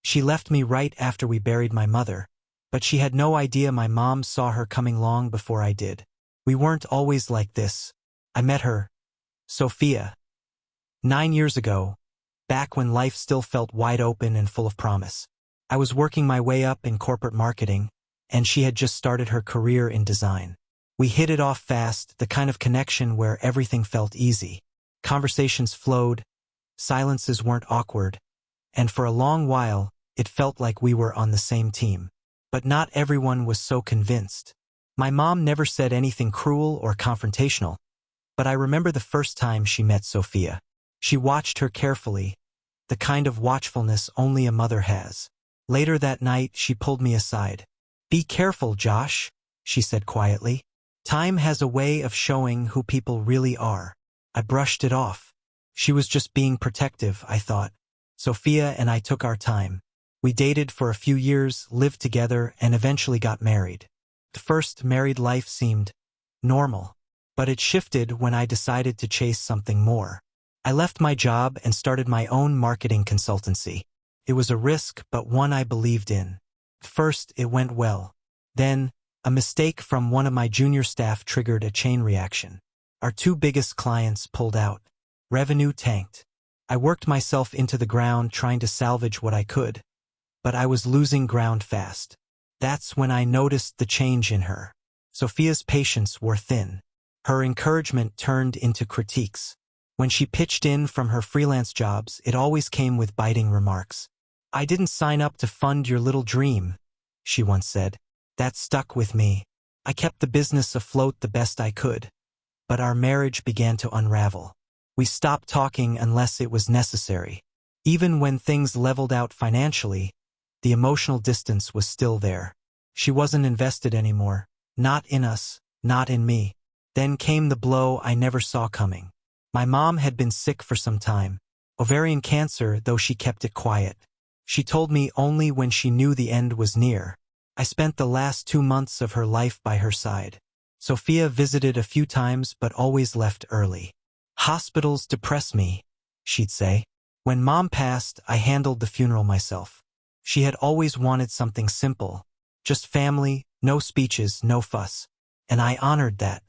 She left me right after we buried my mother, but she had no idea my mom saw her coming long before I did. We weren't always like this. I met her, Sophia, 9 years ago, back when life still felt wide open and full of promise. I was working my way up in corporate marketing, and she had just started her career in design. We hit it off fast, the kind of connection where everything felt easy. Conversations flowed, silences weren't awkward, and for a long while, it felt like we were on the same team. But not everyone was so convinced. My mom never said anything cruel or confrontational, but I remember the first time she met Sophia. She watched her carefully, the kind of watchfulness only a mother has. Later that night, she pulled me aside. "Be careful, Josh," she said quietly. "Time has a way of showing who people really are." I brushed it off. She was just being protective, I thought. Sophia and I took our time. We dated for a few years, lived together, and eventually got married. The first married life seemed normal, but it shifted when I decided to chase something more. I left my job and started my own marketing consultancy. It was a risk, but one I believed in. First, it went well. Then, a mistake from one of my junior staff triggered a chain reaction. Our two biggest clients pulled out. Revenue tanked. I worked myself into the ground trying to salvage what I could, but I was losing ground fast. That's when I noticed the change in her. Sophia's patience wore thin. Her encouragement turned into critiques. When she pitched in from her freelance jobs, it always came with biting remarks. "I didn't sign up to fund your little dream," she once said. That stuck with me. I kept the business afloat the best I could, but our marriage began to unravel. We stopped talking unless it was necessary. Even when things leveled out financially, the emotional distance was still there. She wasn't invested anymore. Not in us, not in me. Then came the blow I never saw coming. My mom had been sick for some time. Ovarian cancer, though she kept it quiet. She told me only when she knew the end was near. I spent the last 2 months of her life by her side. Sophia visited a few times but always left early. "Hospitals depress me," she'd say. When Mom passed, I handled the funeral myself. She had always wanted something simple. Just family, no speeches, no fuss. And I honored that.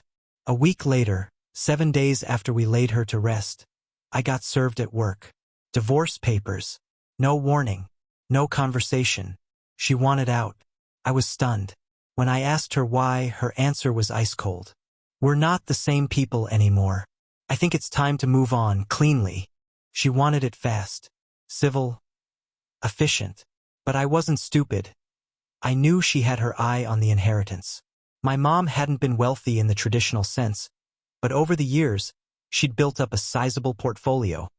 A week later, 7 days after we laid her to rest, I got served at work. Divorce papers. No warning. No conversation. She wanted out. I was stunned. When I asked her why, her answer was ice cold. "We're not the same people anymore. I think it's time to move on, cleanly." She wanted it fast. Civil. Efficient. But I wasn't stupid. I knew she had her eye on the inheritance. My mom hadn't been wealthy in the traditional sense, but over the years, she'd built up a sizable portfolio.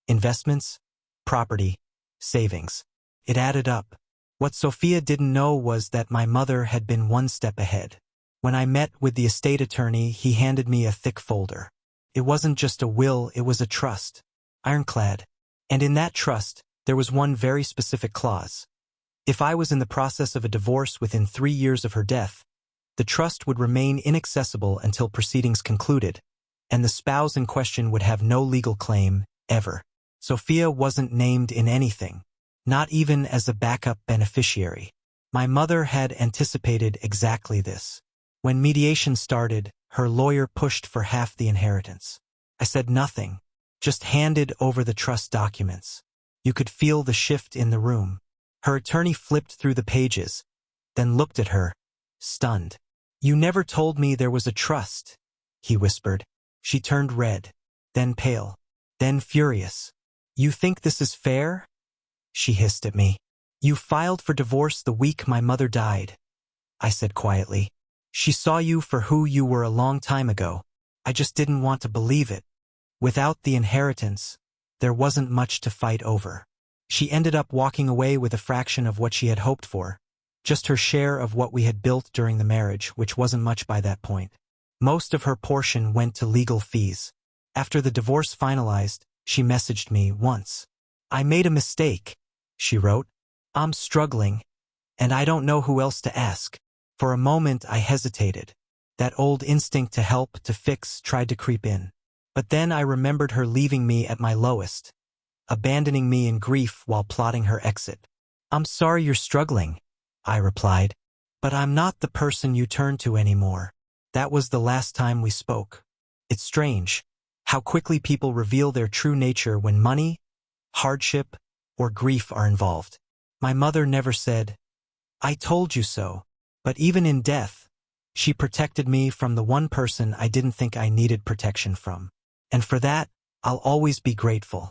Investments, property, savings. It added up. What Sophia didn't know was that my mother had been one step ahead. When I met with the estate attorney, he handed me a thick folder. It wasn't just a will, it was a trust. Ironclad. And in that trust, there was one very specific clause. If I was in the process of a divorce within 3 years of her death, the trust would remain inaccessible until proceedings concluded, and the spouse in question would have no legal claim, ever. Sophia wasn't named in anything, not even as a backup beneficiary. My mother had anticipated exactly this. When mediation started, her lawyer pushed for half the inheritance. I said nothing, just handed over the trust documents. You could feel the shift in the room. Her attorney flipped through the pages, then looked at her, stunned. "You never told me there was a trust," he whispered. She turned red, then pale, then furious. "You think this is fair?" she hissed at me. "You filed for divorce the week my mother died," I said quietly. "She saw you for who you were a long time ago. I just didn't want to believe it. Without the inheritance, there wasn't much to fight over." She ended up walking away with a fraction of what she had hoped for, just her share of what we had built during the marriage, which wasn't much by that point. Most of her portion went to legal fees. After the divorce finalized, she messaged me once. "I made a mistake," she wrote. "I'm struggling, and I don't know who else to ask." For a moment I hesitated. That old instinct to help, to fix, tried to creep in. But then I remembered her leaving me at my lowest, abandoning me in grief while plotting her exit. I'm sorry you're struggling, I replied. But I'm not the person you turn to anymore. That was the last time we spoke. It's strange how quickly people reveal their true nature when money, hardship, or grief are involved. My mother never said, "I told you so," but even in death, she protected me from the one person I didn't think I needed protection from. And for that, I'll always be grateful.